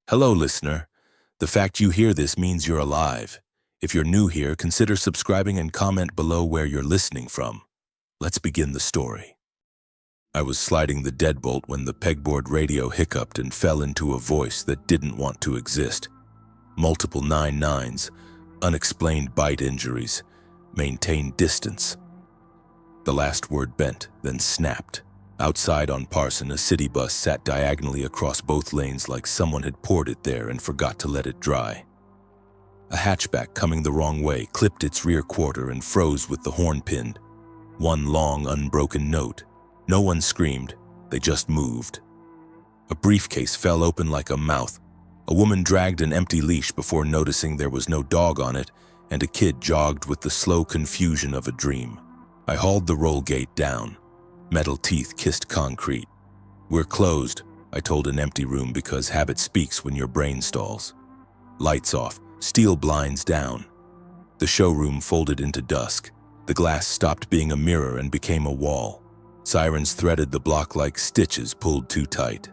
Hello, listener. The fact you hear this means you're alive. If you're new here, consider subscribing and comment below where you're listening from. Let's begin the story. I was sliding the deadbolt when the pegboard radio hiccuped and fell into a voice that didn't want to exist. Multiple 9-9s, unexplained bite injuries, maintain distance. The last word bent, then snapped. Outside on Parson, a city bus sat diagonally across both lanes like someone had poured it there and forgot to let it dry. A hatchback coming the wrong way clipped its rear quarter and froze with the horn pinned. One long, unbroken note. No one screamed, they just moved. A briefcase fell open like a mouth. A woman dragged an empty leash before noticing there was no dog on it, and a kid jogged with the slow confusion of a dream. I hauled the roll gate down. Metal teeth kissed concrete. We're closed, I told an empty room because habit speaks when your brain stalls. Lights off, steel blinds down. The showroom folded into dusk. The glass stopped being a mirror and became a wall. Sirens threaded the block like stitches pulled too tight.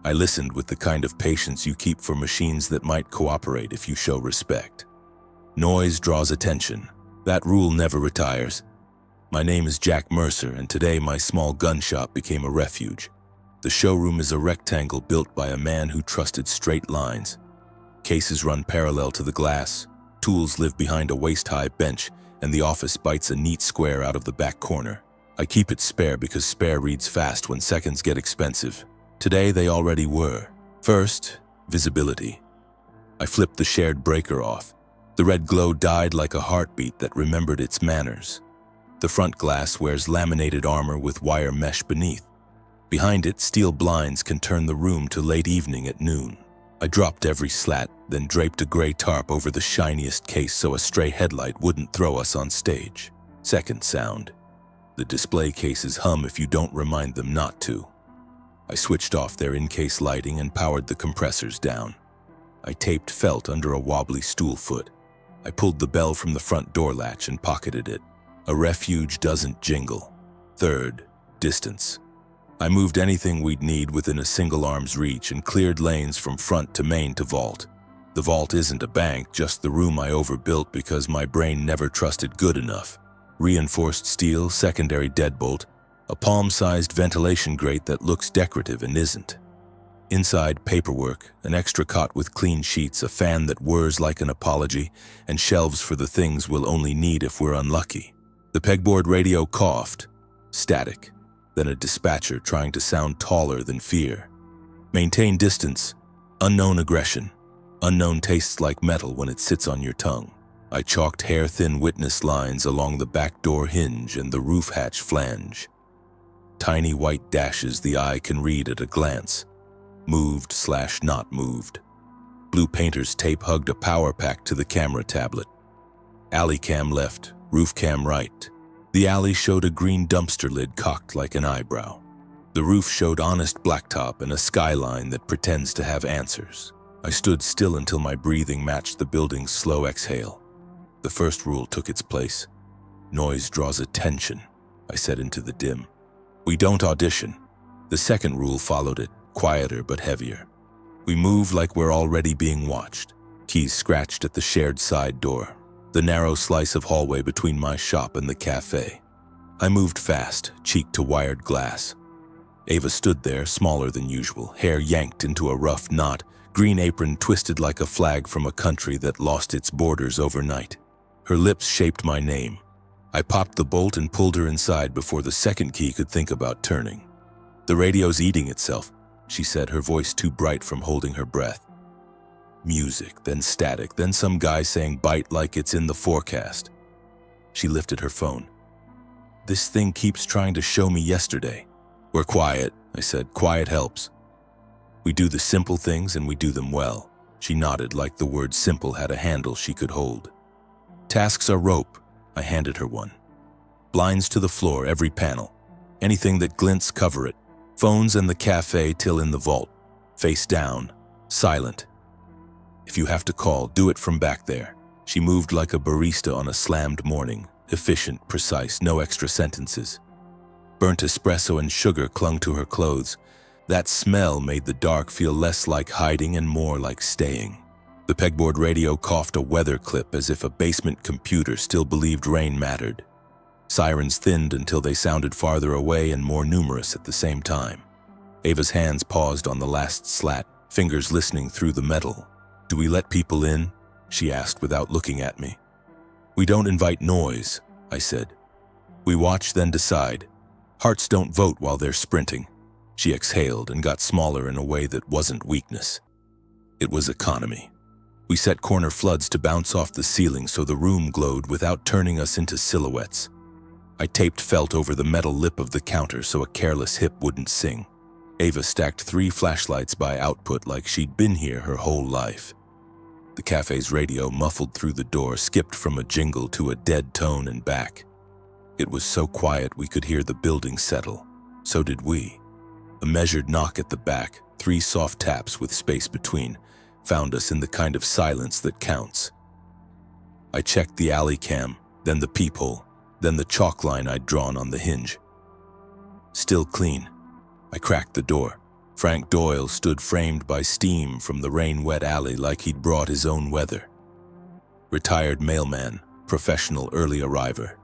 I listened with the kind of patience you keep for machines that might cooperate if you show respect. Noise draws attention. That rule never retires. My name is Jack Mercer, and today my small gun shop became a refuge. The showroom is a rectangle built by a man who trusted straight lines. Cases run parallel to the glass, tools live behind a waist-high bench, and the office bites a neat square out of the back corner. I keep it spare because spare reads fast when seconds get expensive. Today they already were. First, visibility. I flipped the shared breaker off. The red glow died like a heartbeat that remembered its manners. The front glass wears laminated armor with wire mesh beneath. Behind it, steel blinds can turn the room to late evening at noon. I dropped every slat, then draped a gray tarp over the shiniest case so a stray headlight wouldn't throw us on stage. Second sound. The display cases hum if you don't remind them not to. I switched off their in-case lighting and powered the compressors down. I taped felt under a wobbly stool foot. I pulled the bell from the front door latch and pocketed it. A refuge doesn't jingle. Third, distance. I moved anything we'd need within a single arm's reach and cleared lanes from front to main to vault. The vault isn't a bank, just the room I overbuilt because my brain never trusted good enough. Reinforced steel, secondary deadbolt, a palm-sized ventilation grate that looks decorative and isn't. Inside, paperwork, an extra cot with clean sheets, a fan that whirs like an apology, and shelves for the things we'll only need if we're unlucky. The pegboard radio coughed. Static. Then a dispatcher trying to sound taller than fear. Maintain distance. Unknown aggression. Unknown tastes like metal when it sits on your tongue. I chalked hair-thin witness lines along the back door hinge and the roof hatch flange. Tiny white dashes the eye can read at a glance. Moved/not moved. Blue painter's tape hugged a power pack to the camera tablet. Alley cam left, roof cam right. The alley showed a green dumpster lid cocked like an eyebrow. The roof showed honest blacktop and a skyline that pretends to have answers. I stood still until my breathing matched the building's slow exhale. The first rule took its place. Noise draws attention, I said into the dim. We don't audition. The second rule followed it, quieter but heavier. We move like we're already being watched. Keys scratched at the shared side door, the narrow slice of hallway between my shop and the cafe. I moved fast, cheek to wired glass. Ava stood there, smaller than usual, hair yanked into a rough knot, green apron twisted like a flag from a country that lost its borders overnight. Her lips shaped my name. I popped the bolt and pulled her inside before the second key could think about turning. The radio's eating itself, she said, her voice too bright from holding her breath. Music, then static, then some guy saying bite like it's in the forecast. She lifted her phone. This thing keeps trying to show me yesterday. We're quiet, I said. Quiet helps. We do the simple things and we do them well. She nodded like the word simple had a handle she could hold. Tasks are rope. I handed her one. Blinds to the floor, every panel. Anything that glints, cover it. Phones and the cafe till in the vault. Face down. Silent. If you have to call, do it from back there. She moved like a barista on a slammed morning. Efficient, precise, no extra sentences. Burnt espresso and sugar clung to her clothes. That smell made the dark feel less like hiding and more like staying. The pegboard radio coughed a weather clip as if a basement computer still believed rain mattered. Sirens thinned until they sounded farther away and more numerous at the same time. Ava's hands paused on the last slat, fingers listening through the metal. "Do we let people in?" she asked without looking at me. "We don't invite noise," I said. "We watch, then decide. Hearts don't vote while they're sprinting." She exhaled and got smaller in a way that wasn't weakness. It was economy. We set corner floods to bounce off the ceiling so the room glowed without turning us into silhouettes. I taped felt over the metal lip of the counter so a careless hip wouldn't sing. Ava stacked 3 flashlights by output like she'd been here her whole life. The cafe's radio, muffled through the door, skipped from a jingle to a dead tone and back. It was so quiet we could hear the building settle. So did we. A measured knock at the back, 3 soft taps with space between, found us in the kind of silence that counts. I checked the alley cam, then the peephole, then the chalk line I'd drawn on the hinge. Still clean. I cracked the door. Frank Doyle stood framed by steam from the rain-wet alley like he'd brought his own weather. Retired mailman, professional early arriver.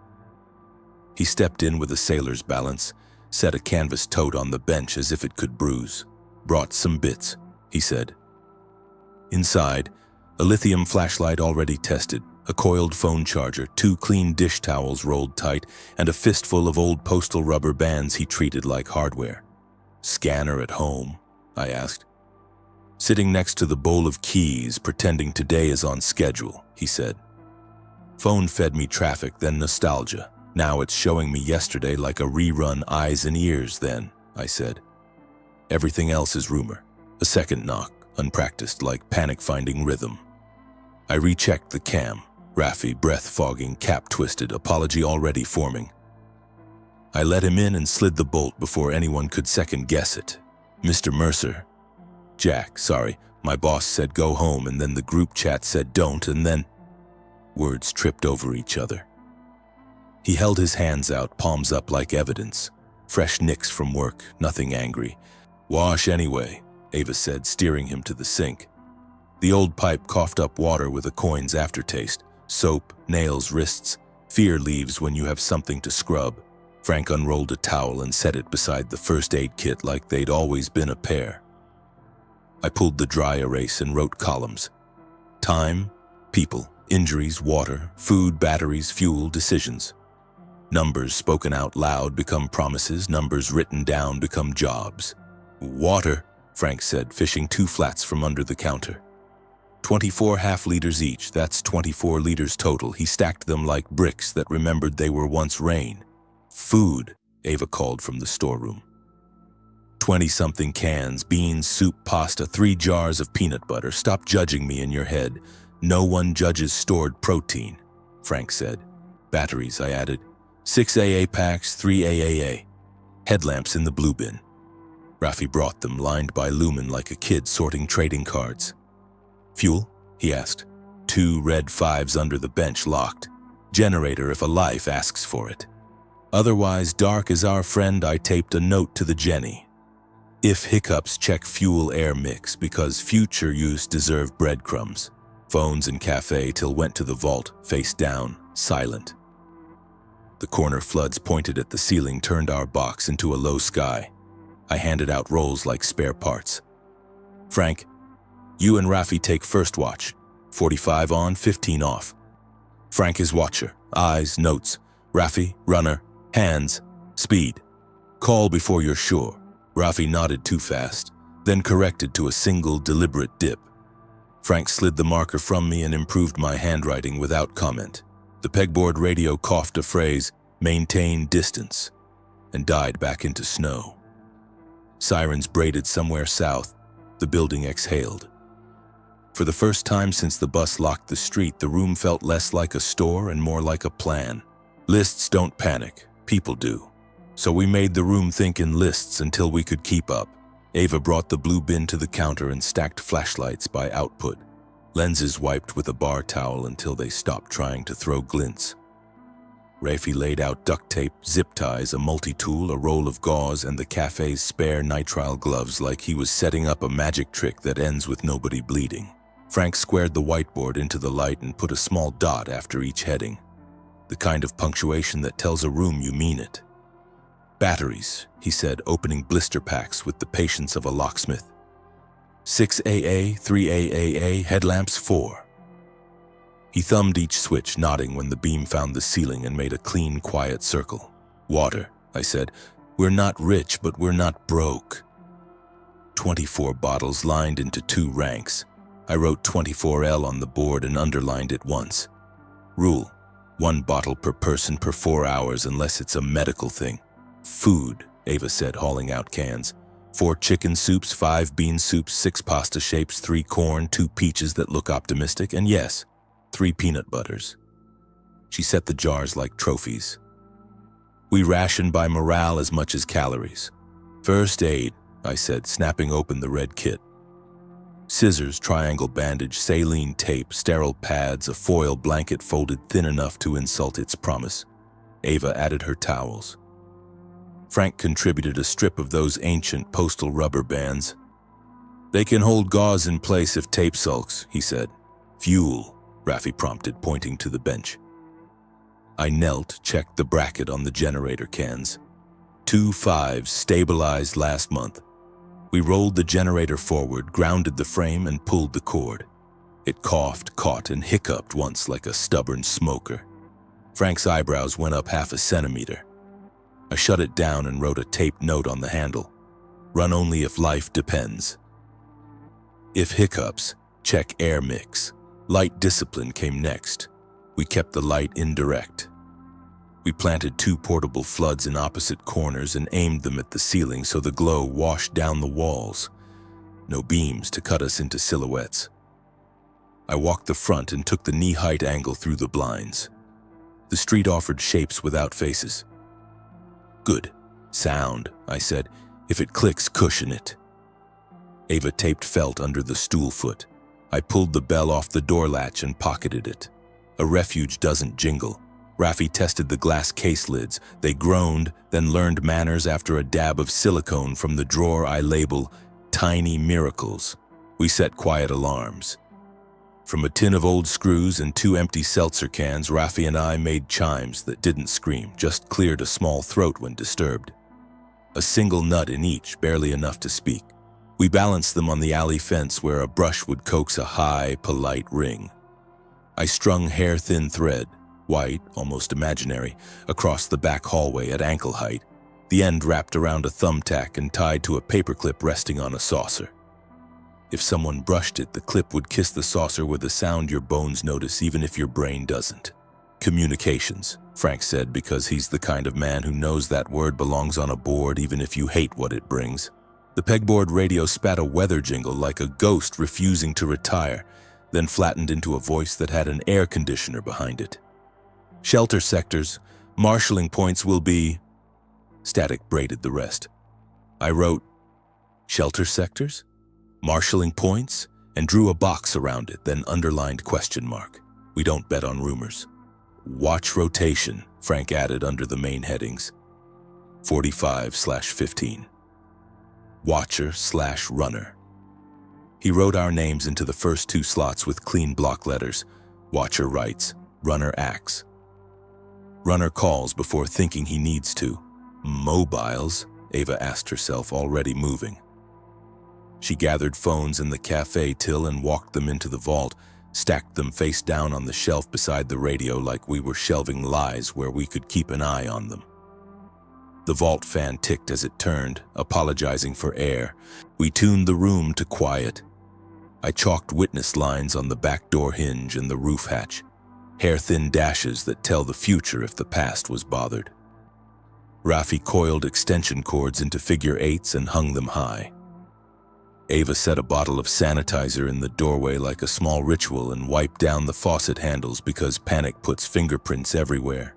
He stepped in with a sailor's balance, set a canvas tote on the bench as if it could bruise. "Brought some bits," he said. Inside, a lithium flashlight already tested, a coiled phone charger, 2 clean dish towels rolled tight, and a fistful of old postal rubber bands he treated like hardware. "Scanner at home?" I asked. "Sitting next to the bowl of keys, pretending today is on schedule," he said. "Phone fed me traffic, then nostalgia. Now it's showing me yesterday like a rerun eyes and ears then," I said. "Everything else is rumor." A second knock, unpracticed like panic-finding rhythm. I rechecked the cam. Rafi, breath fogging, cap twisted, apology already forming. I let him in and slid the bolt before anyone could second-guess it. "Mr. Mercer." "Jack, sorry. My boss said go home, and then the group chat said don't, and then..." Words tripped over each other. He held his hands out, palms up like evidence. Fresh nicks from work, nothing angry. "Wash anyway," Ava said, steering him to the sink. The old pipe coughed up water with a coin's aftertaste. Soap, nails, wrists. Fear leaves when you have something to scrub. Frank unrolled a towel and set it beside the first aid kit like they'd always been a pair. I pulled the dry erase and wrote columns. Time, people, injuries, water, food, batteries, fuel, decisions. Numbers spoken out loud become promises, numbers written down become jobs. "Water," Frank said, fishing 2 flats from under the counter. 24 half-liters each, that's 24 liters total. He stacked them like bricks that remembered they were once rain. "Food," Ava called from the storeroom. 20-something cans, beans, soup, pasta, 3 jars of peanut butter. "Stop judging me in your head. No one judges stored protein," Frank said. "Batteries," I added. 6 AA packs, 3 AAA. Headlamps in the blue bin. Rafi brought them, lined by lumen like a kid sorting trading cards. "Fuel?" he asked. 2 red 5s under the bench, locked. "Generator if a life asks for it. Otherwise, dark as our friend." I taped a note to the Jenny. "If hiccups, check fuel air mix, because future use deserve breadcrumbs." Phones in cafe till went to the vault, face down, silent. The corner floods pointed at the ceiling turned our box into a low sky. I handed out rolls like spare parts. "Frank, you and Rafi take first watch. 45 on, 15 off. Frank is watcher, eyes, notes. Rafi, runner, hands, speed. Call before you're sure." Rafi nodded too fast, then corrected to a single deliberate dip. Frank slid the marker from me and improved my handwriting without comment. The pegboard radio coughed a phrase, "Maintain distance," and died back into snow. Sirens braided somewhere south. The building exhaled. For the first time since the bus locked the street, the room felt less like a store and more like a plan. Lists don't panic, people do. So we made the room think in lists until we could keep up. Ava brought the blue bin to the counter and stacked flashlights by output. Lenses wiped with a bar towel until they stopped trying to throw glints. Rafi laid out duct tape, zip ties, a multi-tool, a roll of gauze, and the cafe's spare nitrile gloves like he was setting up a magic trick that ends with nobody bleeding. Frank squared the whiteboard into the light and put a small dot after each heading, the kind of punctuation that tells a room you mean it. Batteries, he said, opening blister packs with the patience of a locksmith. 6 AA, 3 AAA, headlamps 4. He thumbed each switch, nodding when the beam found the ceiling and made a clean, quiet circle. Water, I said. We're not rich, but we're not broke. 24 bottles lined into 2 ranks. I wrote 24L on the board and underlined it once. Rule: 1 bottle per person per 4 hours unless it's a medical thing. Food, Ava said, hauling out cans. 4 chicken soups, 5 bean soups, 6 pasta shapes, 3 corn, 2 peaches that look optimistic, and yes, 3 peanut butters. She set the jars like trophies. We ration by morale as much as calories. First aid, I said, snapping open the red kit. Scissors, triangle bandage, saline tape, sterile pads, a foil blanket folded thin enough to insult its promise. Ava added her towels. Frank contributed a strip of those ancient postal rubber bands. They can hold gauze in place if tape sulks, he said. Fuel, Rafi prompted, pointing to the bench. I knelt, checked the bracket on the generator cans. 2 5s stabilized last month. We rolled the generator forward, grounded the frame, and pulled the cord. It coughed, caught, and hiccuped once like a stubborn smoker. Frank's eyebrows went up 1/2 centimeter. I shut it down and wrote a taped note on the handle. Run only if life depends. If hiccups, check air mix. Light discipline came next. We kept the light indirect. We planted 2 portable floods in opposite corners and aimed them at the ceiling so the glow washed down the walls. No beams to cut us into silhouettes. I walked the front and took the knee-height angle through the blinds. The street offered shapes without faces. Good. Sound, I said. If it clicks, cushion it. Ava taped felt under the stool foot. I pulled the bell off the door latch and pocketed it. A Refuge doesn't jingle. Rafi tested the glass case lids. They groaned, then learned manners after a dab of silicone from the drawer I label Tiny Miracles. We set quiet alarms. From a tin of old screws and 2 empty seltzer cans, Rafi and I made chimes that didn't scream, just cleared a small throat when disturbed. A single nut in each, barely enough to speak. We balanced them on the alley fence where a brush would coax a high, polite ring. I strung hair-thin thread, white, almost imaginary, across the back hallway at ankle height, the end wrapped around a thumbtack and tied to a paperclip resting on a saucer. If someone brushed it, the clip would kiss the saucer with a sound your bones notice even if your brain doesn't. Communications, Frank said, because he's the kind of man who knows that word belongs on a board even if you hate what it brings. The pegboard radio spat a weather jingle like a ghost refusing to retire, then flattened into a voice that had an air conditioner behind it. Shelter sectors, marshalling points will be... Static braided the rest. I wrote, shelter sectors? Marshalling points? And drew a box around it, then underlined question mark. We don't bet on rumors. Watch rotation, Frank added under the main headings. 45/15. Watcher/runner. He wrote our names into the first 2 slots with clean block letters. Watcher writes, runner acts. Runner calls before thinking he needs to. Mobiles? Ava asked herself, already moving. She gathered phones in the cafe till and walked them into the vault, stacked them face down on the shelf beside the radio like we were shelving lies where we could keep an eye on them. The vault fan ticked as it turned, apologizing for air. We tuned the room to quiet. I chalked witness lines on the back door hinge and the roof hatch, hair-thin dashes that tell the future if the past was bothered. Rafi coiled extension cords into figure 8s and hung them high. Ava set a bottle of sanitizer in the doorway like a small ritual and wiped down the faucet handles because panic puts fingerprints everywhere.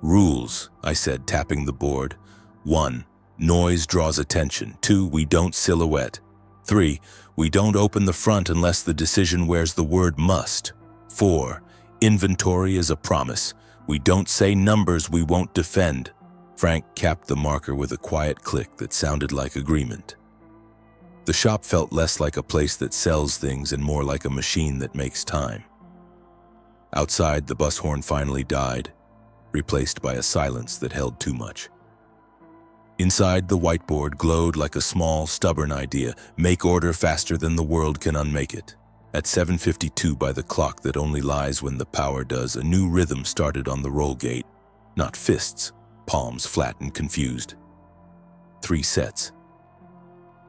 Rules, I said, tapping the board. 1. Noise draws attention. 2. We don't silhouette. 3. We don't open the front unless the decision wears the word must. 4. Inventory is a promise. We don't say numbers we won't defend. Frank capped the marker with a quiet click that sounded like agreement. The shop felt less like a place that sells things and more like a machine that makes time. Outside, the bus horn finally died, replaced by a silence that held too much. Inside, the whiteboard glowed like a small, stubborn idea: make order faster than the world can unmake it. At 7:52 by the clock that only lies when the power does, a new rhythm started on the roll gate. Not fists, palms flat and confused. 3 sets.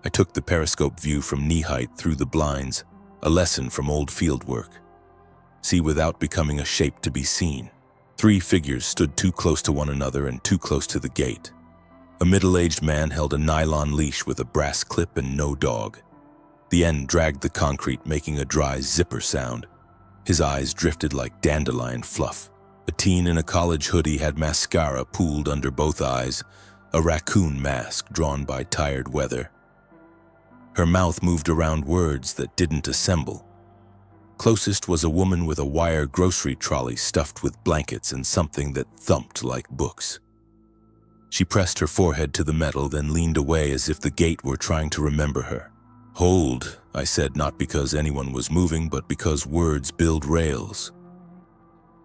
I took the periscope view from knee height through the blinds, a lesson from old field work. See without becoming a shape to be seen. 3 figures stood too close to one another and too close to the gate. A middle-aged man held a nylon leash with a brass clip and no dog. The end dragged the concrete, making a dry zipper sound. His eyes drifted like dandelion fluff. A teen in a college hoodie had mascara pooled under both eyes, a raccoon mask drawn by tired weather. Her mouth moved around words that didn't assemble. Closest was a woman with a wire grocery trolley stuffed with blankets and something that thumped like books. She pressed her forehead to the metal, then leaned away as if the gate were trying to remember her. "Hold," I said, not because anyone was moving, but because words build rails.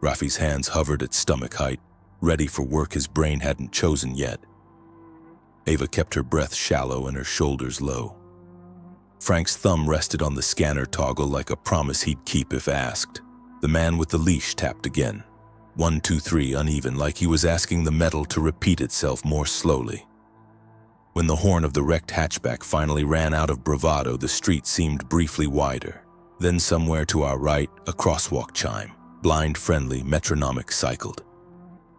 Rafi's hands hovered at stomach height, ready for work his brain hadn't chosen yet. Ava kept her breath shallow and her shoulders low. Frank's thumb rested on the scanner toggle like a promise he'd keep if asked. The man with the leash tapped again. 1, 2, 3, uneven, like he was asking the metal to repeat itself more slowly. When the horn of the wrecked hatchback finally ran out of bravado, the street seemed briefly wider. Then somewhere to our right, a crosswalk chime, blind-friendly, metronomic, cycled.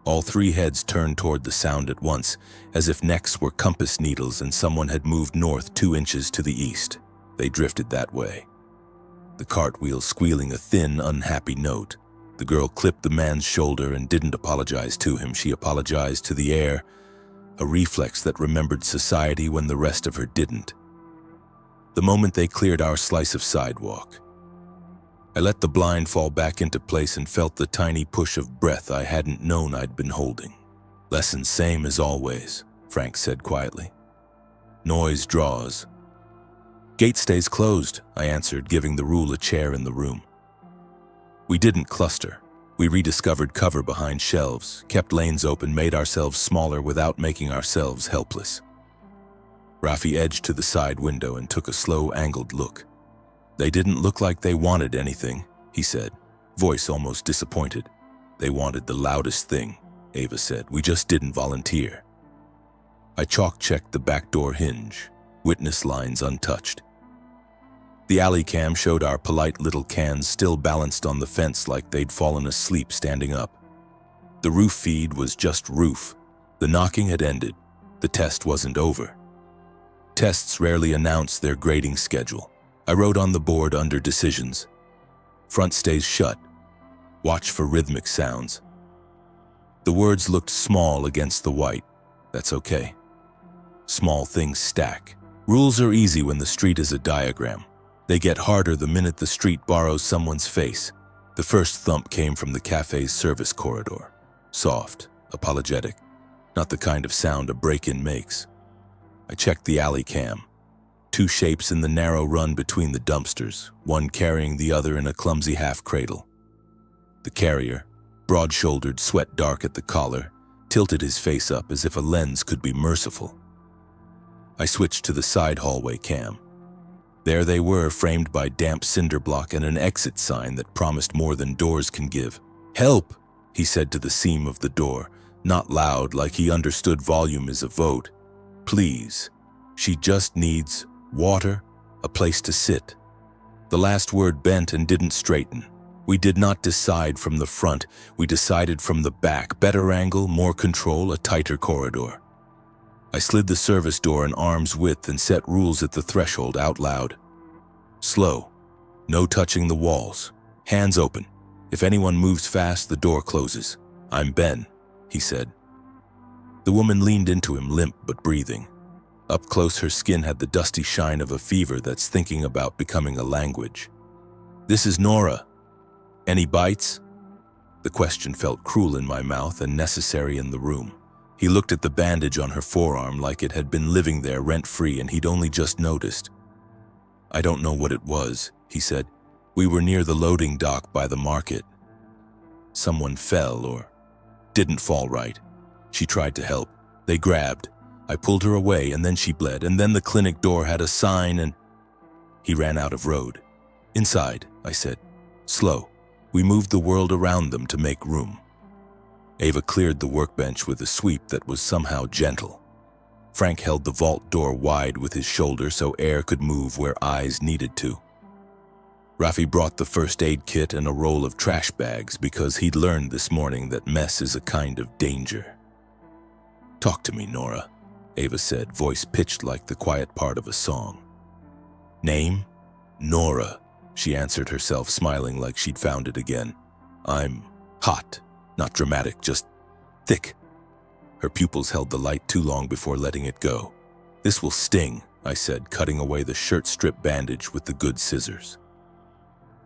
All 3 heads turned toward the sound at once, as if necks were compass needles and someone had moved north 2 inches to the east. They drifted that way. The cartwheel squealing a thin, unhappy note. The girl clipped the man's shoulder and didn't apologize to him. She apologized to the air, a reflex that remembered society when the rest of her didn't. The moment they cleared our slice of sidewalk, I let the blind fall back into place and felt the tiny push of breath I hadn't known I'd been holding. "Lesson same as always," Frank said quietly. "Noise draws." "Gate stays closed," I answered, giving the rule a chair in the room. We didn't cluster. We rediscovered cover behind shelves, kept lanes open, made ourselves smaller without making ourselves helpless. Rafi edged to the side window and took a slow, angled look. "They didn't look like they wanted anything," he said, voice almost disappointed. "They wanted the loudest thing," Ava said. "We just didn't volunteer." I chalk-checked the back door hinge, witness lines untouched. The alley cam showed our polite little cans still balanced on the fence like they'd fallen asleep standing up. The roof feed was just roof. The knocking had ended. The test wasn't over. Tests rarely announce their grading schedule. I wrote on the board under decisions: front stays shut. Watch for rhythmic sounds. The words looked small against the white. That's okay. Small things stack. Rules are easy when the street is a diagram. They get harder the minute the street borrows someone's face. The first thump came from the cafe's service corridor. Soft, apologetic, not the kind of sound a break-in makes. I checked the alley cam. 2 shapes in the narrow run between the dumpsters, one carrying the other in a clumsy half-cradle. The carrier, broad-shouldered, sweat dark at the collar, tilted his face up as if a lens could be merciful. I switched to the side hallway cam. There they were, framed by damp cinder block and an exit sign that promised more than doors can give. "Help," he said to the seam of the door, not loud, like he understood volume is a vote. "Please. She just needs water, a place to sit." The last word bent and didn't straighten. We did not decide from the front, we decided from the back. Better angle, more control, a tighter corridor. I slid the service door an arm's width and set rules at the threshold out loud. Slow. No touching the walls. Hands open. If anyone moves fast, the door closes. "I'm Ben," he said. The woman leaned into him, limp but breathing. Up close, her skin had the dusty shine of a fever that's thinking about becoming a language. "This is Nora. Any bites?" The question felt cruel in my mouth and necessary in the room. He looked at the bandage on her forearm like it had been living there rent-free and he'd only just noticed. "I don't know what it was," he said. "We were near the loading dock by the market. Someone fell or didn't fall right." She tried to help. They grabbed. I pulled her away and then she bled, and then the clinic door had a sign and... He ran out of road. "Inside," I said. "Slow." We moved the world around them to make room. Ava cleared the workbench with a sweep that was somehow gentle. Frank held the vault door wide with his shoulder so air could move where eyes needed to. Rafi brought the first aid kit and a roll of trash bags because he'd learned this morning that mess is a kind of danger. "Talk to me, Nora," Ava said, voice pitched like the quiet part of a song. "Name?" "Nora," she answered herself, smiling like she'd found it again. "I'm hot, not dramatic, just thick." Her pupils held the light too long before letting it go. "This will sting," I said, cutting away the shirt strip bandage with the good scissors.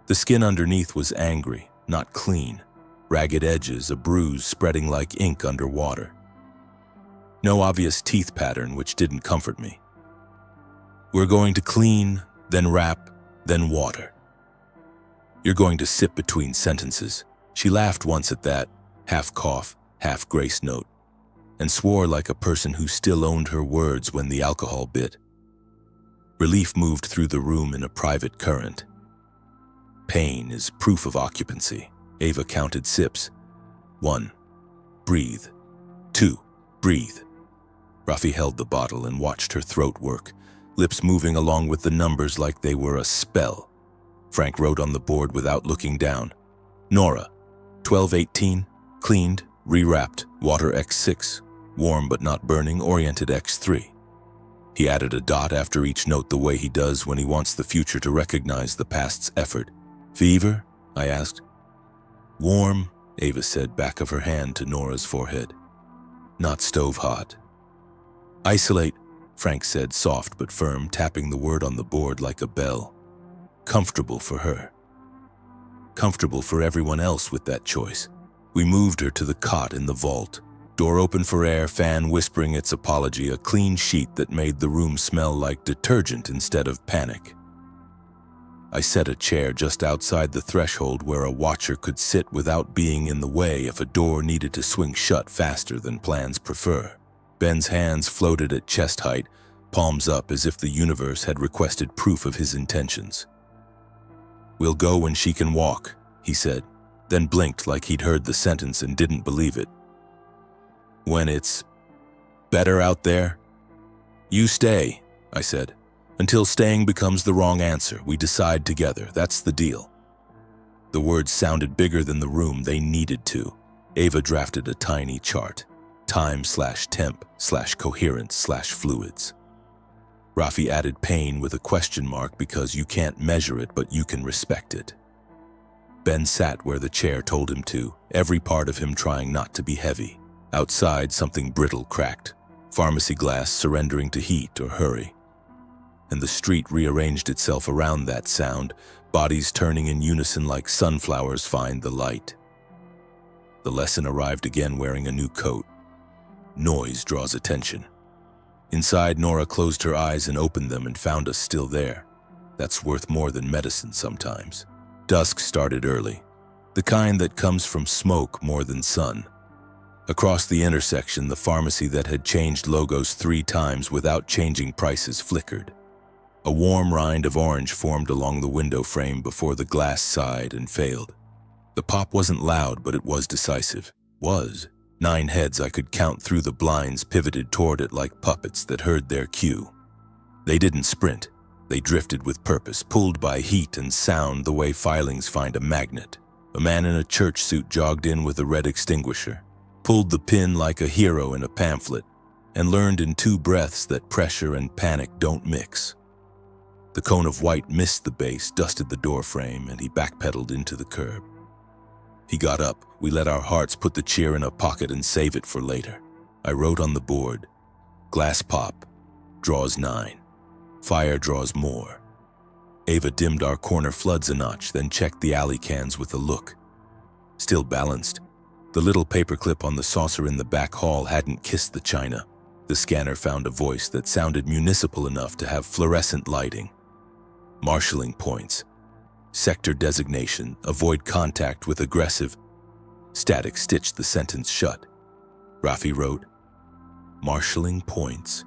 The skin underneath was angry, not clean. Ragged edges, a bruise spreading like ink under water. No obvious teeth pattern, which didn't comfort me. "We're going to clean, then wrap, then water. You're going to sip between sentences." She laughed once at that, half cough, half grace note, and swore like a person who still owned her words when the alcohol bit. Relief moved through the room in a private current. Pain is proof of occupancy. Ava counted sips. 1. Breathe. 2. Breathe. Rafi held the bottle and watched her throat work, lips moving along with the numbers like they were a spell. Frank wrote on the board without looking down. "Nora, 1218, cleaned, rewrapped, water X6, warm but not burning, oriented X3. He added a dot after each note the way he does when he wants the future to recognize the past's effort. "Fever?" I asked. "Warm," Ava said, back of her hand to Nora's forehead. "Not stove hot." "Isolate," Frank said, soft but firm, tapping the word on the board like a bell. Comfortable for her. Comfortable for everyone else with that choice. We moved her to the cot in the vault. Door open for air, fan whispering its apology, a clean sheet that made the room smell like detergent instead of panic. I set a chair just outside the threshold where a watcher could sit without being in the way if a door needed to swing shut faster than plans prefer. Ben's hands floated at chest height, palms up as if the universe had requested proof of his intentions. "We'll go when she can walk," he said, then blinked like he'd heard the sentence and didn't believe it. "When it's better out there?" "You stay," I said. "Until staying becomes the wrong answer. We decide together. That's the deal." The words sounded bigger than the room they needed to. Ava drafted a tiny chart. Time/temp/coherence/fluids. Rafi added pain with a question mark because you can't measure it, but you can respect it. Ben sat where the chair told him to, every part of him trying not to be heavy. Outside, something brittle cracked, pharmacy glass surrendering to heat or hurry. And the street rearranged itself around that sound, bodies turning in unison like sunflowers find the light. The lesson arrived again wearing a new coat. Noise draws attention. Inside, Nora closed her eyes and opened them and found us still there. That's worth more than medicine sometimes. Dusk started early, the kind that comes from smoke more than sun. Across the intersection, the pharmacy that had changed logos 3 times without changing prices flickered. A warm rind of orange formed along the window frame before the glass sighed and failed. The pop wasn't loud, but it was decisive. 9 heads I could count through the blinds pivoted toward it like puppets that heard their cue. They didn't sprint. They drifted with purpose, pulled by heat and sound the way filings find a magnet. A man in a church suit jogged in with a red extinguisher, pulled the pin like a hero in a pamphlet, and learned in 2 breaths that pressure and panic don't mix. The cone of white missed the base, dusted the door frame, and he backpedaled into the curb. He got up. We let our hearts put the cheer in a pocket and save it for later. I wrote on the board, "Glass pop, draws 9. Fire draws more." Ava dimmed our corner floods a notch, then checked the alley cans with a look. still balanced. The little paperclip on the saucer in the back hall hadn't kissed the china. The scanner found a voice that sounded municipal enough to have fluorescent lighting. Marshalling points. Sector designation. Avoid contact with aggressive. Static stitched the sentence shut. Rafi wrote, "Marshalling points."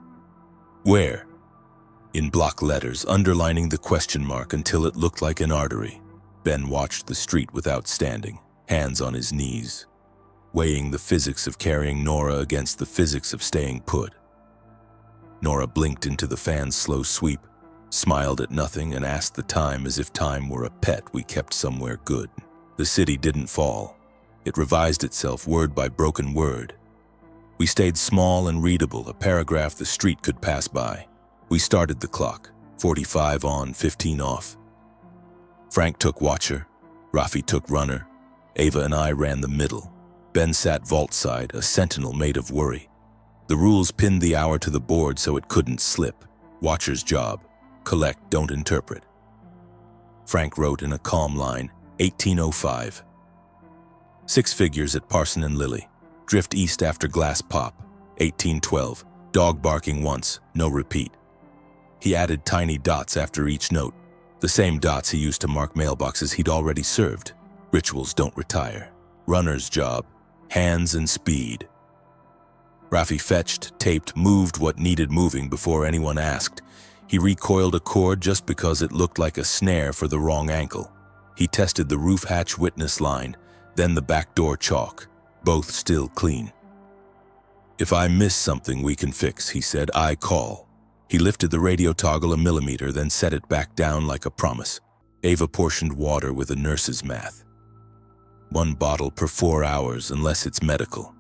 "Where?" In block letters, underlining the question mark until it looked like an artery. Ben watched the street without standing, hands on his knees, weighing the physics of carrying Nora against the physics of staying put. Nora blinked into the fan's slow sweep, smiled at nothing, and asked the time as if time were a pet we kept somewhere good. The city didn't fall. It revised itself word by broken word. We stayed small and readable, a paragraph the street could pass by. We started the clock, 45 on, 15 off. Frank took watcher, Rafi took runner, Ava and I ran the middle. Ben sat vault side, a sentinel made of worry. The rules pinned the hour to the board so it couldn't slip. Watcher's job, collect, don't interpret. Frank wrote in a calm line, 1805. 6 figures at Parson and Lily. Drift east after glass pop, 1812. Dog barking once, no repeat. He added tiny dots after each note, the same dots he used to mark mailboxes he'd already served. Rituals don't retire. Runner's job, hands and speed. Rafi fetched, taped, moved what needed moving before anyone asked. He recoiled a cord just because it looked like a snare for the wrong ankle. He tested the roof hatch witness line, then the back door chalk, both still clean. "If I miss something we can fix," he said, "I call." He lifted the radio toggle a millimeter, then set it back down like a promise. Ava portioned water with a nurse's math. 1 bottle per 4 hours unless it's medical.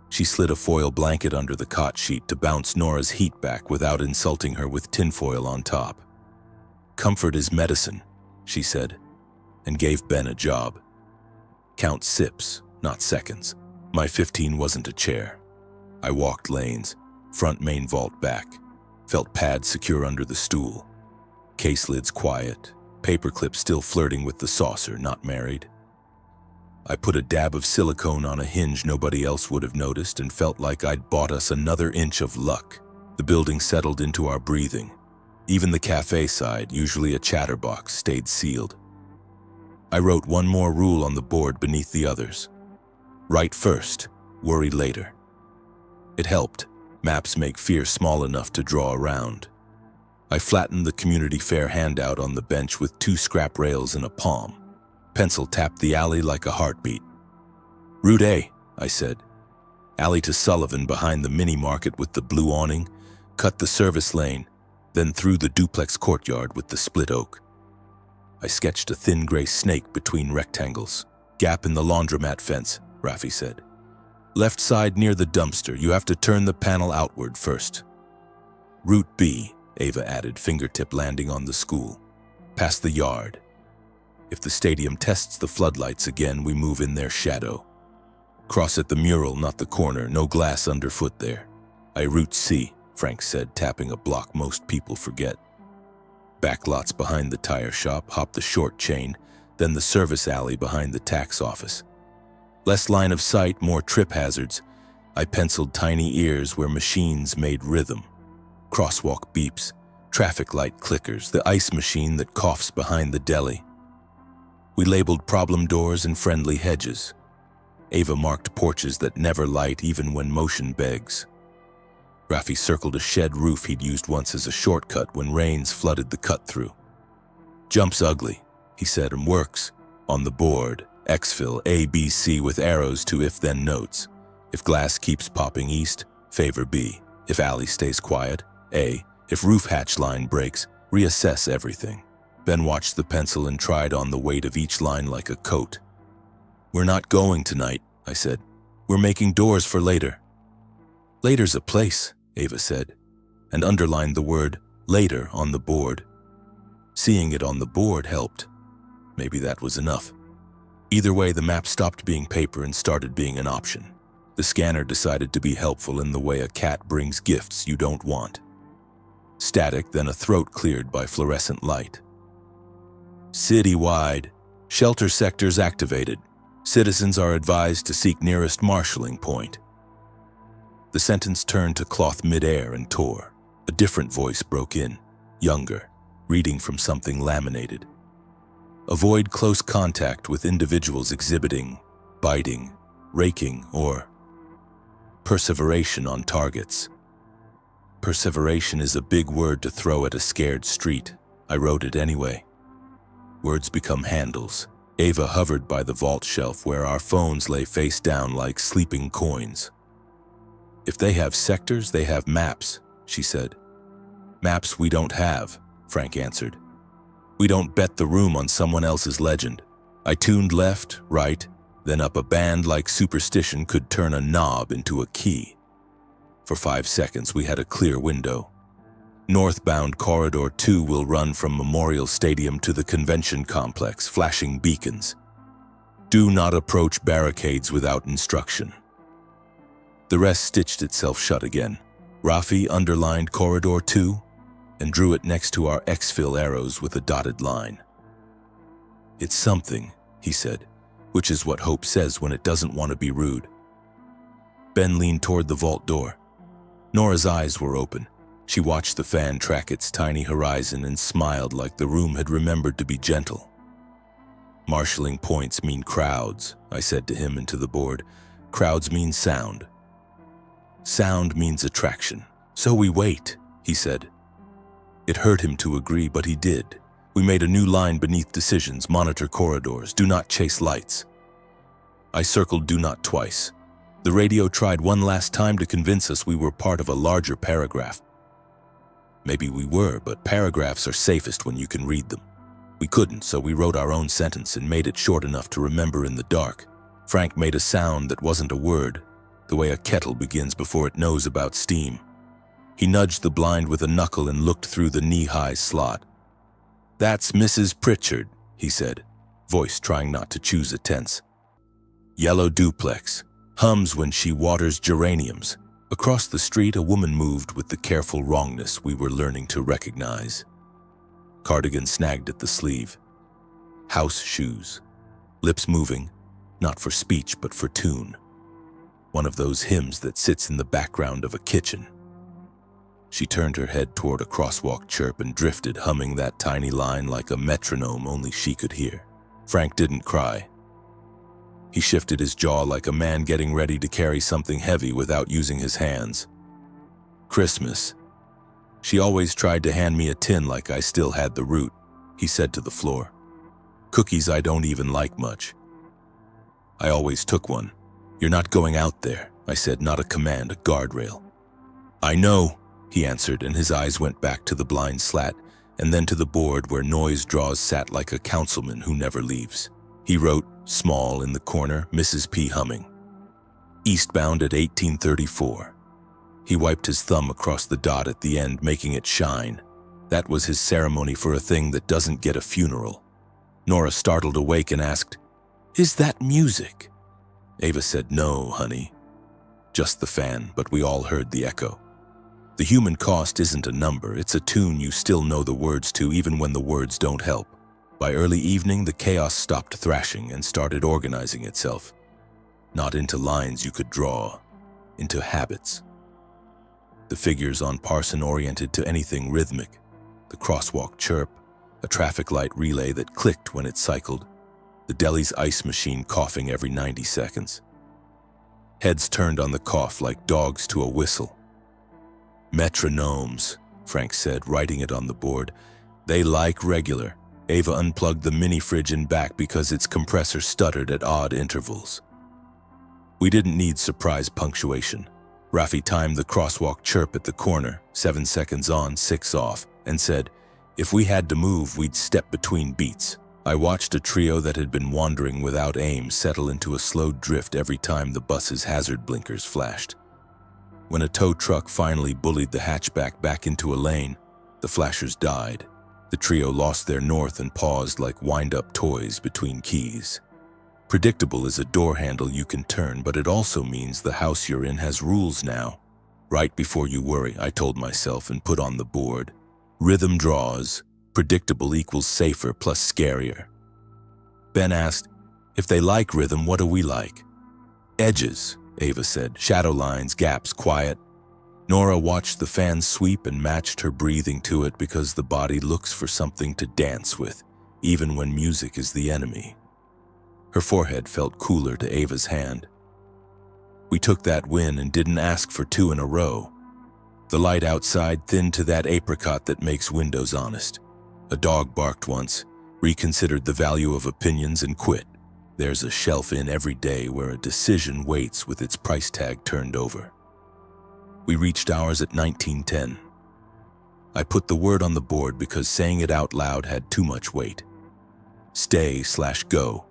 She slid a foil blanket under the cot sheet to bounce Nora's heat back without insulting her with tinfoil on top. "Comfort is medicine," she said, and gave Ben a job. "Count sips, not seconds." My 15 wasn't a chair. I walked lanes, front main vault back, felt pad secure under the stool. Case lids quiet, paperclip still flirting with the saucer, not married. I put a dab of silicone on a hinge nobody else would have noticed and felt like I'd bought us another inch of luck. The building settled into our breathing. Even the cafe side, usually a chatterbox, stayed sealed. I wrote one more rule on the board beneath the others. Write first, worry later. It helped. Maps make fear small enough to draw around. I flattened the community fair handout on the bench with 2 scrap rails and a palm. Pencil tapped the alley like a heartbeat. "Route A," I said. Alley to Sullivan behind the mini-market with the blue awning, cut the service lane, then through the duplex courtyard with the split oak. I sketched a thin gray snake between rectangles. "Gap in the laundromat fence," Rafi said. "Left side near the dumpster. You have to turn the panel outward first." "Route B," Ava added, fingertip landing on the school. "Past the yard. If the stadium tests the floodlights again, we move in their shadow. Cross at the mural, not the corner. No glass underfoot there." "I Route C," Frank said, tapping a block most people forget. Backlots behind the tire shop, hop the short chain, then the service alley behind the tax office. Less line of sight, more trip hazards. I penciled tiny ears where machines made rhythm. Crosswalk beeps, traffic light clickers, the ice machine that coughs behind the deli. We labeled problem doors and friendly hedges. Ava marked porches that never light even when motion begs. Rafi circled a shed roof he'd used once as a shortcut when rains flooded the cut-through. "Jump's ugly," he said, and works. On the board, Exfil, A, B, C with arrows to if-then notes. If glass keeps popping east, favor B. If alley stays quiet, A. If roof hatch line breaks, reassess everything. Ben watched the pencil and tried on the weight of each line like a coat. "We're not going tonight," I said. "We're making doors for later." "Later's a place," Ava said, and underlined the word later on the board. Seeing it on the board helped. Maybe that was enough. Either way, the map stopped being paper and started being an option. The scanner decided to be helpful in the way a cat brings gifts you don't want. Static, then a throat cleared by fluorescent light. "Citywide. Shelter sectors activated." Citizens are advised to seek nearest marshalling point. The sentence turned to cloth midair and tore. A different voice broke in, younger, reading from something laminated. Avoid close contact with individuals exhibiting, biting, raking, or perseveration on targets. Perseveration is a big word to throw at a scared street. I wrote it anyway. Words become handles. Ava hovered by the vault shelf where our phones lay face down like sleeping coins. If they have sectors, they have maps, she said. Maps we don't have, Frank answered. We don't bet the room on someone else's legend. I tuned left, right, then up a band like superstition could turn a knob into a key. For 5 seconds, we had a clear window. Northbound Corridor 2 will run from Memorial Stadium to the convention complex, flashing beacons. Do not approach barricades without instruction. The rest stitched itself shut again. Rafi underlined Corridor 2 and drew it next to our Exfil arrows with a dotted line. It's something, he said, which is what Hope says when it doesn't want to be rude. Ben leaned toward the vault door. Nora's eyes were open. She watched the fan track its tiny horizon and smiled like the room had remembered to be gentle. Marshalling points mean crowds, I said to him and to the board. Crowds mean sound. Sound means attraction. So we wait, he said. It hurt him to agree, but he did. We made a new line beneath decisions: monitor corridors, do not chase lights. I circled do not twice. The radio tried one last time to convince us we were part of a larger paragraph. Maybe we were, but paragraphs are safest when you can read them. We couldn't, so we wrote our own sentence and made it short enough to remember in the dark. Frank made a sound that wasn't a word, the way a kettle begins before it knows about steam. He nudged the blind with a knuckle and looked through the knee-high slot. That's Mrs. Pritchard, he said, voice trying not to choose a tense. Yellow duplex, hums when she waters geraniums. Across the street, a woman moved with the careful wrongness we were learning to recognize. Cardigan snagged at the sleeve. House shoes. Lips moving, not for speech but for tune. One of those hymns that sits in the background of a kitchen. She turned her head toward a crosswalk chirp and drifted, humming that tiny line like a metronome only she could hear. Frank didn't cry. He shifted his jaw like a man getting ready to carry something heavy without using his hands. Christmas. She always tried to hand me a tin like I still had the root, he said to the floor. Cookies I don't even like much. I always took one. You're not going out there, I said, not a command, a guardrail. I know, he answered, and his eyes went back to the blind slat and then to the board where Noise Draws sat like a councilman who never leaves. He wrote, small in the corner, Mrs. P. humming. Eastbound at 1834. He wiped his thumb across the dot at the end, making it shine. That was his ceremony for a thing that doesn't get a funeral. Nora startled awake and asked, Is that music? Ava said, No, honey. Just the fan, but we all heard the echo. The human cost isn't a number, it's a tune you still know the words to even when the words don't help. By early evening, the chaos stopped thrashing and started organizing itself. Not into lines you could draw, into habits. The figures on Parson oriented to anything rhythmic, the crosswalk chirp, a traffic light relay that clicked when it cycled, the deli's ice machine coughing every 90 seconds. Heads turned on the cough like dogs to a whistle. Metronomes, Frank said, writing it on the board. They like regular. Ava unplugged the mini-fridge in back because its compressor stuttered at odd intervals. We didn't need surprise punctuation. Rafi timed the crosswalk chirp at the corner, 7 seconds on, 6 off, and said, If we had to move, we'd step between beats. I watched a trio that had been wandering without aim settle into a slow drift every time the bus's hazard blinkers flashed. When a tow truck finally bullied the hatchback back into a lane, the flashers died. The trio lost their north and paused like wind-up toys between keys. Predictable is a door handle you can turn, but it also means the house you're in has rules now. Right before you worry, I told myself and put on the board. Rhythm draws. Predictable equals safer plus scarier. Ben asked, If they like rhythm, what do we like? Edges, Ava said. Shadow lines, gaps, quiet. Nora watched the fan sweep and matched her breathing to it because the body looks for something to dance with, even when music is the enemy. Her forehead felt cooler to Ava's hand. We took that win and didn't ask for 2 in a row. The light outside thinned to that apricot that makes windows honest. A dog barked once, reconsidered the value of opinions, and quit. There's a shelf in every day where a decision waits with its price tag turned over. We reached ours at 1910. I put the word on the board because saying it out loud had too much weight. Stay/go.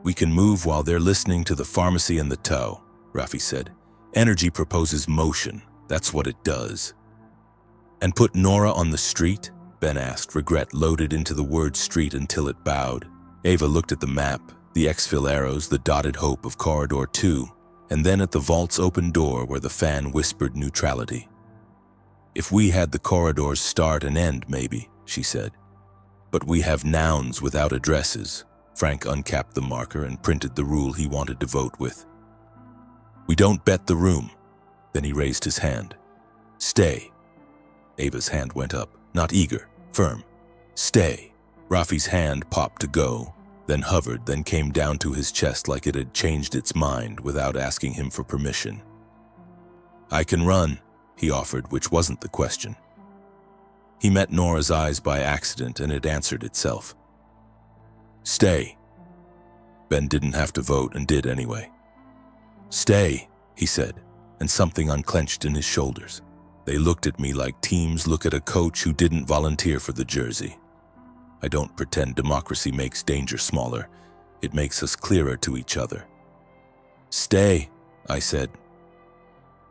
We can move while they're listening to the pharmacy and the tow, Rafi said. Energy proposes motion. That's what it does. And put Nora on the street? Ben asked, regret loaded into the word street until it bowed. Ava looked at the map, the Exfil arrows, the dotted hope of Corridor 2, and then at the vault's open door where the fan whispered neutrality. If we had the corridors start and end, maybe, she said. But we have nouns without addresses. Frank uncapped the marker and printed the rule he wanted to vote with. We don't bet the room. Then he raised his hand. Stay. Ava's hand went up, not eager, firm. Stay. Rafi's hand popped to go, then hovered, then came down to his chest like it had changed its mind without asking him for permission. I can run, he offered, which wasn't the question. He met Nora's eyes by accident and it answered itself. Stay. Ben didn't have to vote and did anyway. Stay, he said, and something unclenched in his shoulders. They looked at me like teams look at a coach who didn't volunteer for the jersey. I don't pretend democracy makes danger smaller. It makes us clearer to each other. Stay, I said.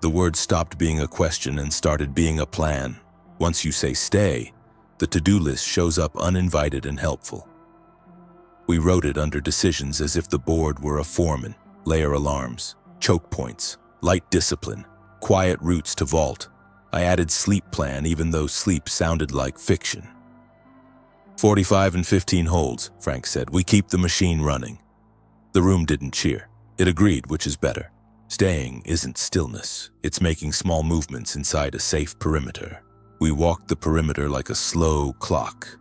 The word stopped being a question and started being a plan. Once you say stay, the to-do list shows up uninvited and helpful. We wrote it under decisions as if the board were a foreman. Layer alarms, choke points, light discipline, quiet routes to vault. I added sleep plan even though sleep sounded like fiction. 45 and 15 holds, Frank said. We keep the machine running. The room didn't cheer. It agreed, which is better. Staying isn't stillness. It's making small movements inside a safe perimeter. We walked the perimeter like a slow clock.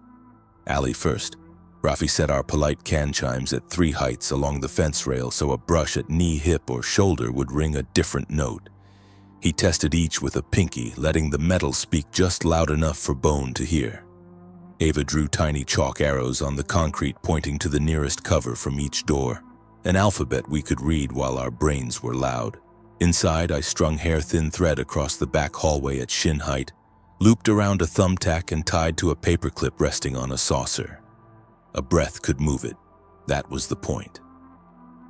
Alley first. Rafi set our polite can chimes at 3 heights along the fence rail so a brush at knee, hip, or shoulder would ring a different note. He tested each with a pinky, letting the metal speak just loud enough for Bone to hear. Ava drew tiny chalk arrows on the concrete pointing to the nearest cover from each door, an alphabet we could read while our brains were loud. Inside, I strung hair-thin thread across the back hallway at shin height, looped around a thumbtack and tied to a paperclip resting on a saucer. A breath could move it. That was the point.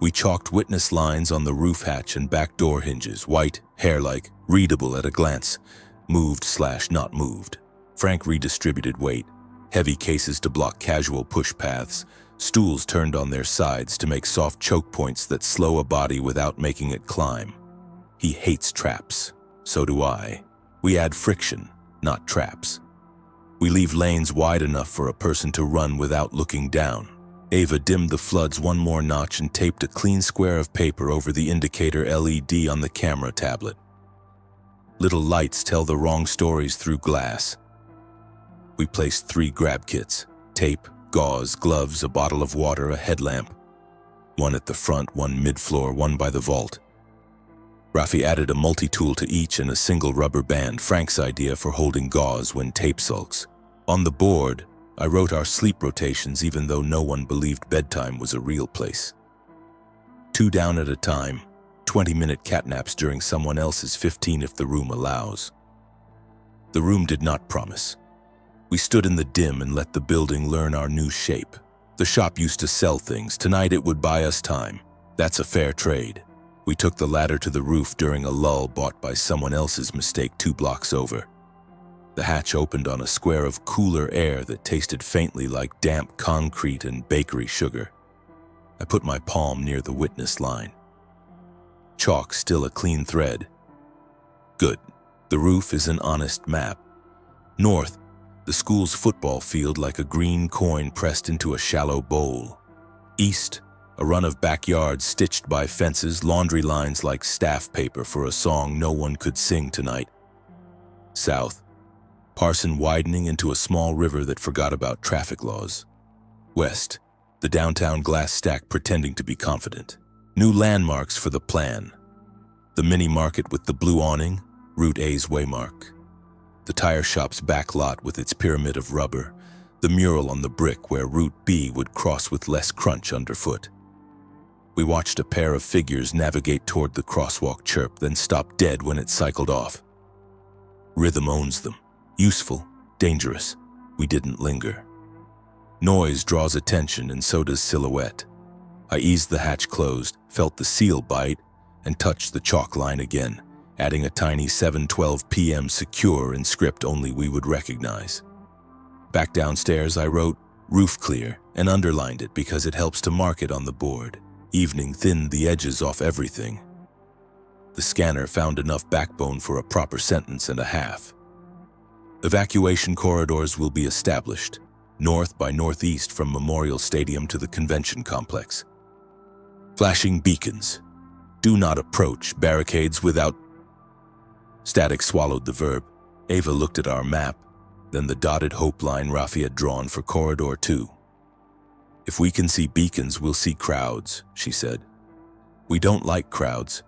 We chalked witness lines on the roof hatch and back door hinges, white, hair-like, readable at a glance, moved/not moved. Frank redistributed weight, heavy cases to block casual push paths, stools turned on their sides to make soft choke points that slow a body without making it climb. He hates traps. So do I. We add friction, not traps. We leave lanes wide enough for a person to run without looking down. Ava dimmed the floods one more notch and taped a clean square of paper over the indicator LED on the camera tablet. Little lights tell the wrong stories through glass. We placed 3 grab kits, tape, gauze, gloves, a bottle of water, a headlamp. One at the front, one mid-floor, one by the vault. Rafi added a multi-tool to each and a single rubber band, Frank's idea for holding gauze when tape sulks. On the board, I wrote our sleep rotations even though no one believed bedtime was a real place. 2 down at a time, 20-minute catnaps during someone else's 15 if the room allows. The room did not promise. We stood in the dim and let the building learn our new shape. The shop used to sell things. Tonight it would buy us time. That's a fair trade. We took the ladder to the roof during a lull bought by someone else's mistake 2 blocks over. The hatch opened on a square of cooler air that tasted faintly like damp concrete and bakery sugar. I put my palm near the witness line. Chalk still a clean thread. Good. The roof is an honest map. North, the school's football field like a green coin pressed into a shallow bowl. East, A run of backyards stitched by fences, laundry lines like staff paper for a song no one could sing tonight. South, Parson widening into a small river that forgot about traffic laws. West, the downtown glass stack pretending to be confident. New landmarks for the plan. The mini market with the blue awning, Route A's waymark. The tire shop's back lot with its pyramid of rubber. The mural on the brick where Route B would cross with less crunch underfoot. We watched a pair of figures navigate toward the crosswalk chirp, then stop dead when it cycled off. Rhythm owns them. Useful, dangerous. We didn't linger. Noise draws attention, and so does silhouette. I eased the hatch closed, felt the seal bite, and touched the chalk line again, adding a tiny 7:12 p.m. secure in script only we would recognize. Back downstairs, I wrote "roof clear" and underlined it because it helps to mark it on the board. Evening thinned the edges off everything. The scanner found enough backbone for a proper sentence and a half. Evacuation corridors will be established, north by northeast from Memorial Stadium to the convention complex. Flashing beacons. Do not approach barricades without... Static swallowed the verb. Ava looked at our map, then the dotted hope line Rafi had drawn for Corridor 2. If we can see beacons, we'll see crowds, she said. We don't like crowds.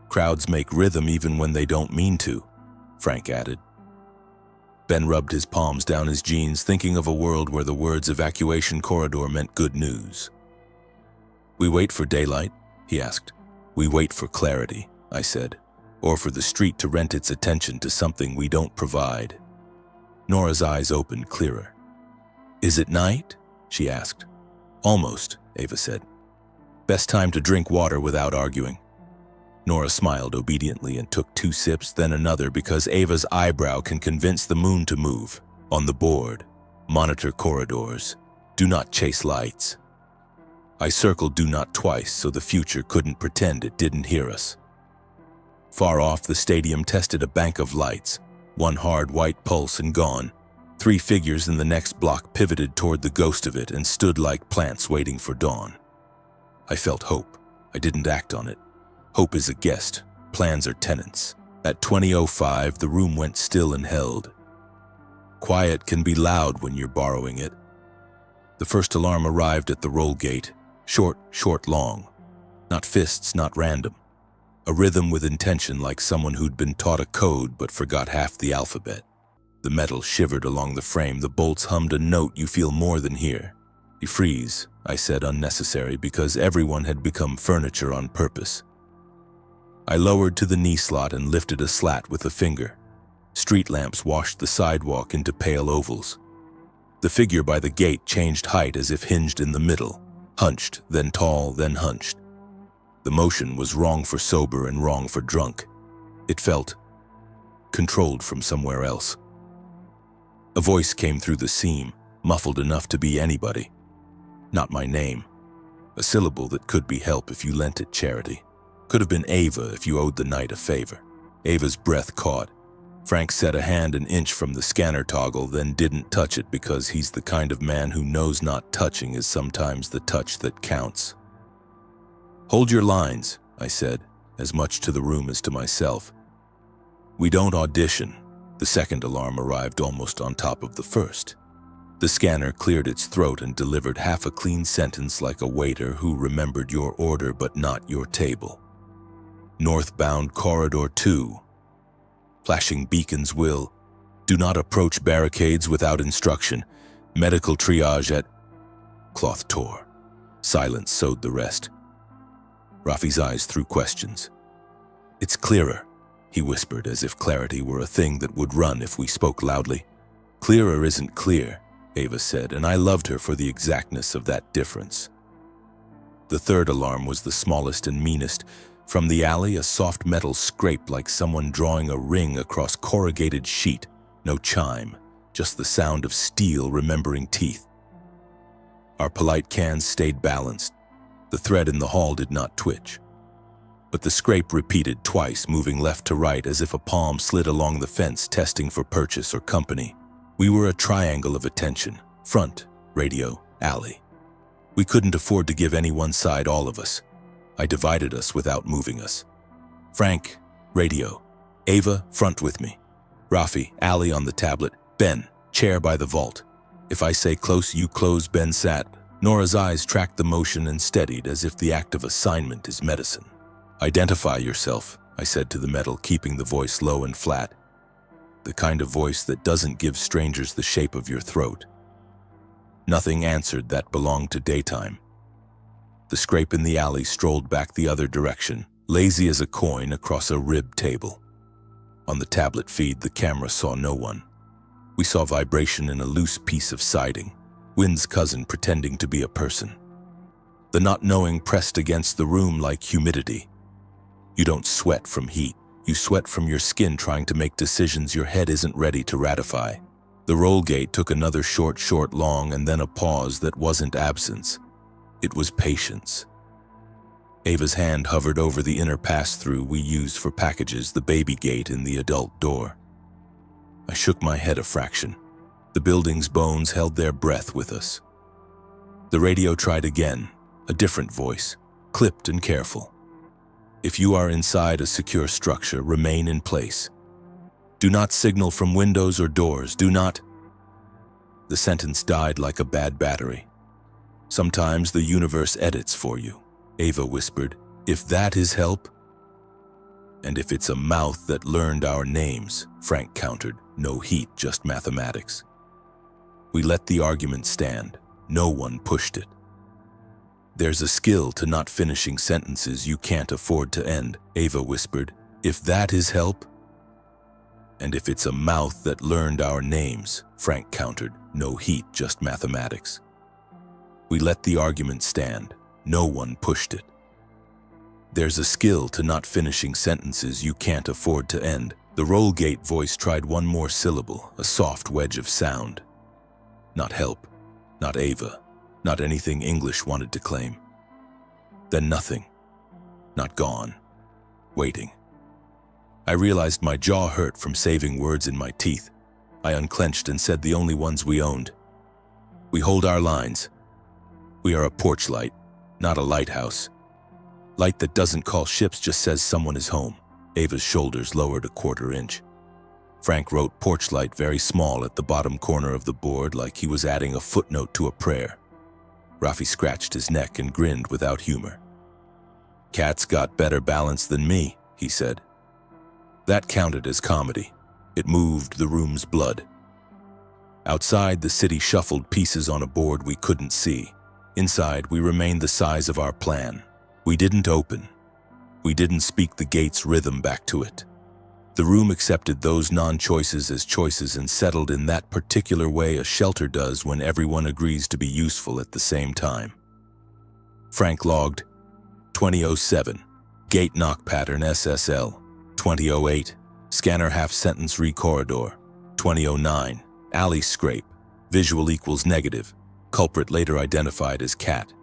Crowds make rhythm even when they don't mean to, Frank added. Ben rubbed his palms down his jeans, thinking of a world where the words evacuation corridor meant good news. We wait for daylight? He asked. We wait for clarity, I said, or for the street to rent its attention to something we don't provide. Nora's eyes opened clearer. Is it night? She asked. Almost, Ava said. Best time to drink water without arguing. Nora smiled obediently and took 2 sips, then another, because Ava's eyebrow can convince the moon to move. On the board, monitor corridors. Do not chase lights. I circled do not twice so the future couldn't pretend it didn't hear us. Far off, the stadium tested a bank of lights. One hard white pulse and gone. 3 figures in the next block pivoted toward the ghost of it and stood like plants waiting for dawn. I felt hope. I didn't act on it. Hope is a guest. Plans are tenants. At 20:05, the room went still and held. Quiet can be loud when you're borrowing it. The first alarm arrived at the roll gate. Short, long. Not fists, not random. A rhythm with intention, like someone who'd been taught a code but forgot half the alphabet. The metal shivered along the frame. The bolts hummed a note you feel more than hear. You freeze, I said, unnecessary, because everyone had become furniture on purpose. I lowered to the knee slot and lifted a slat with a finger. Street lamps washed the sidewalk into pale ovals. The figure by the gate changed height as if hinged in the middle. Hunched, then tall, then hunched. The motion was wrong for sober and wrong for drunk. It felt controlled from somewhere else. A voice came through the seam, muffled enough to be anybody. Not my name. A syllable that could be help if you lent it charity. Could have been Ava if you owed the night a favor. Ava's breath caught. Frank set a hand an inch from the scanner toggle, then didn't touch it because he's the kind of man who knows not touching is sometimes the touch that counts. Hold your lines, I said, as much to the room as to myself. We don't audition. The second alarm arrived almost on top of the first. The scanner cleared its throat and delivered half a clean sentence like a waiter who remembered your order but not your table. Northbound Corridor 2. Flashing beacons will. Do not approach barricades without instruction. Medical triage at... Cloth tore. Silence sewed the rest. Rafi's eyes threw questions. It's clearer, he whispered, as if clarity were a thing that would run if we spoke loudly. Clearer isn't clear, Ava said, and I loved her for the exactness of that difference. The third alarm was the smallest and meanest. From the alley, a soft metal scrape like someone drawing a ring across corrugated sheet. No chime, just the sound of steel remembering teeth. Our polite cans stayed balanced. The thread in the hall did not twitch. But the scrape repeated twice, moving left to right as if a palm slid along the fence testing for purchase or company. We were a triangle of attention: front, radio, alley. We couldn't afford to give any one side all of us. I divided us without moving us. Frank, radio. Ava, front with me. Rafi, alley on the tablet. Ben, chair by the vault. If I say close, you close. Ben sat. Nora's eyes tracked the motion and steadied as if the act of assignment is medicine. Identify yourself, I said to the metal, keeping the voice low and flat. The kind of voice that doesn't give strangers the shape of your throat. Nothing answered that belonged to daytime. The scrape in the alley strolled back the other direction, lazy as a coin across a ribbed table. On the tablet feed, the camera saw no one. We saw vibration in a loose piece of siding, wind's cousin pretending to be a person. The not knowing pressed against the room like humidity. You don't sweat from heat. You sweat from your skin trying to make decisions your head isn't ready to ratify. The roll gate took another short, long, and then a pause that wasn't absence. It was patience. Ava's hand hovered over the inner pass-through we used for packages, the baby gate in the adult door. I shook my head a fraction. The building's bones held their breath with us. The radio tried again, a different voice, clipped and careful. If you are inside a secure structure, remain in place. Do not signal from windows or doors. Do not. The sentence died like a bad battery. Sometimes the universe edits for you, Ava whispered. If that is help. And if it's a mouth that learned our names, Frank countered. No heat, just mathematics. We let the argument stand. No one pushed it. There's a skill to not finishing sentences you can't afford to end, Ava whispered. If that is help. And if it's a mouth that learned our names, Frank countered. No heat, just mathematics. We let the argument stand. No one pushed it. There's a skill to not finishing sentences you can't afford to end. The roll gate voice tried one more syllable, a soft wedge of sound. Not help, not Ava, not anything English wanted to claim. Then nothing. Not gone. Waiting. I realized my jaw hurt from saving words in my teeth. I unclenched and said the only ones we owned. We hold our lines. We are a Porch-Light, not a lighthouse. Light that doesn't call ships, just says someone is home. Ava's shoulders lowered a quarter inch. Frank wrote Porch-Light very small at the bottom corner of the board, like he was adding a footnote to a prayer. Rafi scratched his neck and grinned without humor. Cat's got better balance than me, he said. That counted as comedy. It moved the room's blood. Outside, the city shuffled pieces on a board we couldn't see. Inside, we remained the size of our plan. We didn't open. We didn't speak the gate's rhythm back to it. The room accepted those non-choices as choices and settled in that particular way a shelter does when everyone agrees to be useful at the same time. Frank logged 2007, gate knock pattern SSL, 2008, scanner half-sentence re-corridor, 2009, alley scrape, visual equals negative, culprit later identified as cat.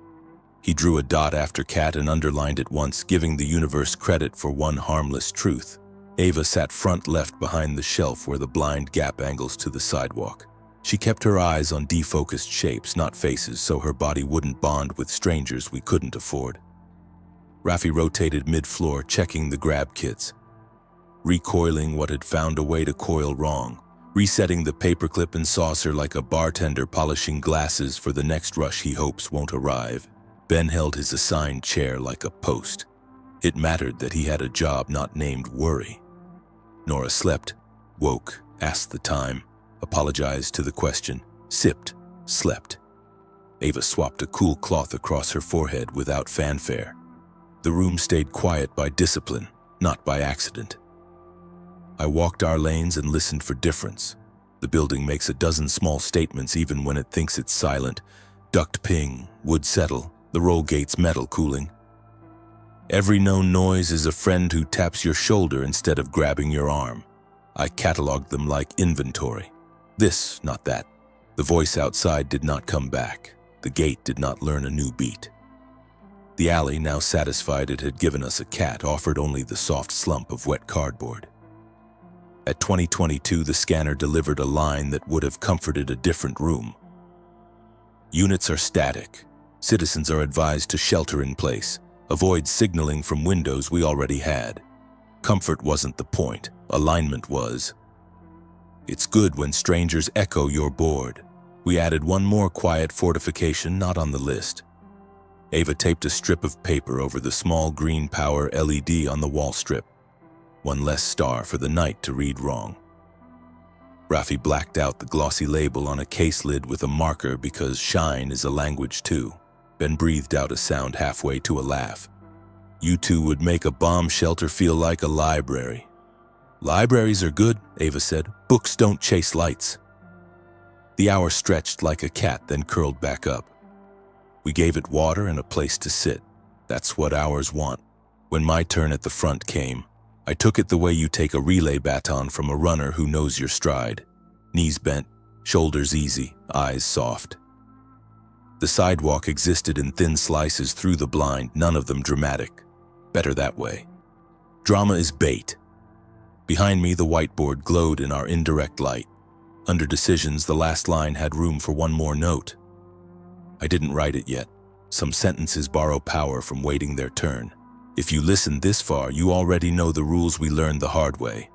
He drew a dot after cat and underlined it once, giving the universe credit for one harmless truth. Ava sat front left behind the shelf where the blind gap angles to the sidewalk. She kept her eyes on defocused shapes, not faces, so her body wouldn't bond with strangers we couldn't afford. Rafi rotated mid-floor, checking the grab kits, recoiling what had found a way to coil wrong, resetting the paperclip and saucer like a bartender polishing glasses for the next rush he hopes won't arrive. Ben held his assigned chair like a post. It mattered that he had a job not named worry. Nora slept, woke, asked the time, apologized to the question, sipped, slept. Ava swapped a cool cloth across her forehead without fanfare. The room stayed quiet by discipline, not by accident. I walked our lanes and listened for difference. The building makes a dozen small statements even when it thinks it's silent. Duct ping, wood settle, the roll gate's metal cooling. Every known noise is a friend who taps your shoulder instead of grabbing your arm. I cataloged them like inventory. This, not that. The voice outside did not come back. The gate did not learn a new beat. The alley, now satisfied it had given us a cat, offered only the soft slump of wet cardboard. At 2022, the scanner delivered a line that would have comforted a different room. Units are static. Citizens are advised to shelter in place, avoid signaling from windows we already had. Comfort wasn't the point, alignment was. It's good when strangers echo your board. We added one more quiet fortification not on the list. Ava taped a strip of paper over the small green power LED on the wall strip. One less star for the night to read wrong. Rafi blacked out the glossy label on a case lid with a marker because shine is a language too. Ben breathed out a sound halfway to a laugh. You two would make a bomb shelter feel like a library. Libraries are good, Ava said. Books don't chase lights. The hour stretched like a cat, then curled back up. We gave it water and a place to sit. That's what hours want. When my turn at the front came, I took it the way you take a relay baton from a runner who knows your stride. Knees bent, shoulders easy, eyes soft. The sidewalk existed in thin slices through the blind, none of them dramatic. Better that way. Drama is bait. Behind me, the whiteboard glowed in our indirect light. Under decisions, the last line had room for one more note. I didn't write it yet. Some sentences borrow power from waiting their turn. If you listen this far, you already know the rules we learned the hard way.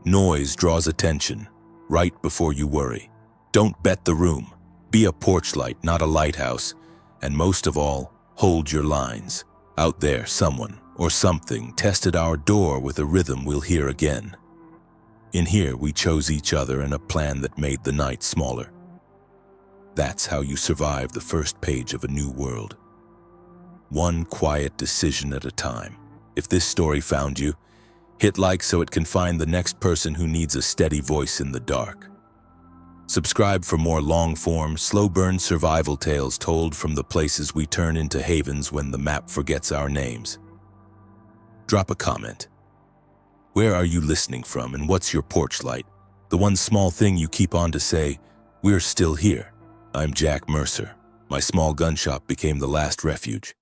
Noise draws attention. Write before you worry. Don't bet the room. Be a Porch-Light, not a lighthouse. And most of all, hold your lines. Out there, someone or something tested our door with a rhythm we'll hear again. In here, we chose each other and a plan that made the night smaller. That's how you survive the first page of a new world. One quiet decision at a time. If this story found you, hit like so it can find the next person who needs a steady voice in the dark. Subscribe for more long-form, slow-burn survival tales told from the places we turn into havens when the map forgets our names. Drop a comment. Where are you listening from and what's your porch light? The one small thing you keep on to say, we're still here. I'm Jack Mercer. My small gun shop became the last refuge.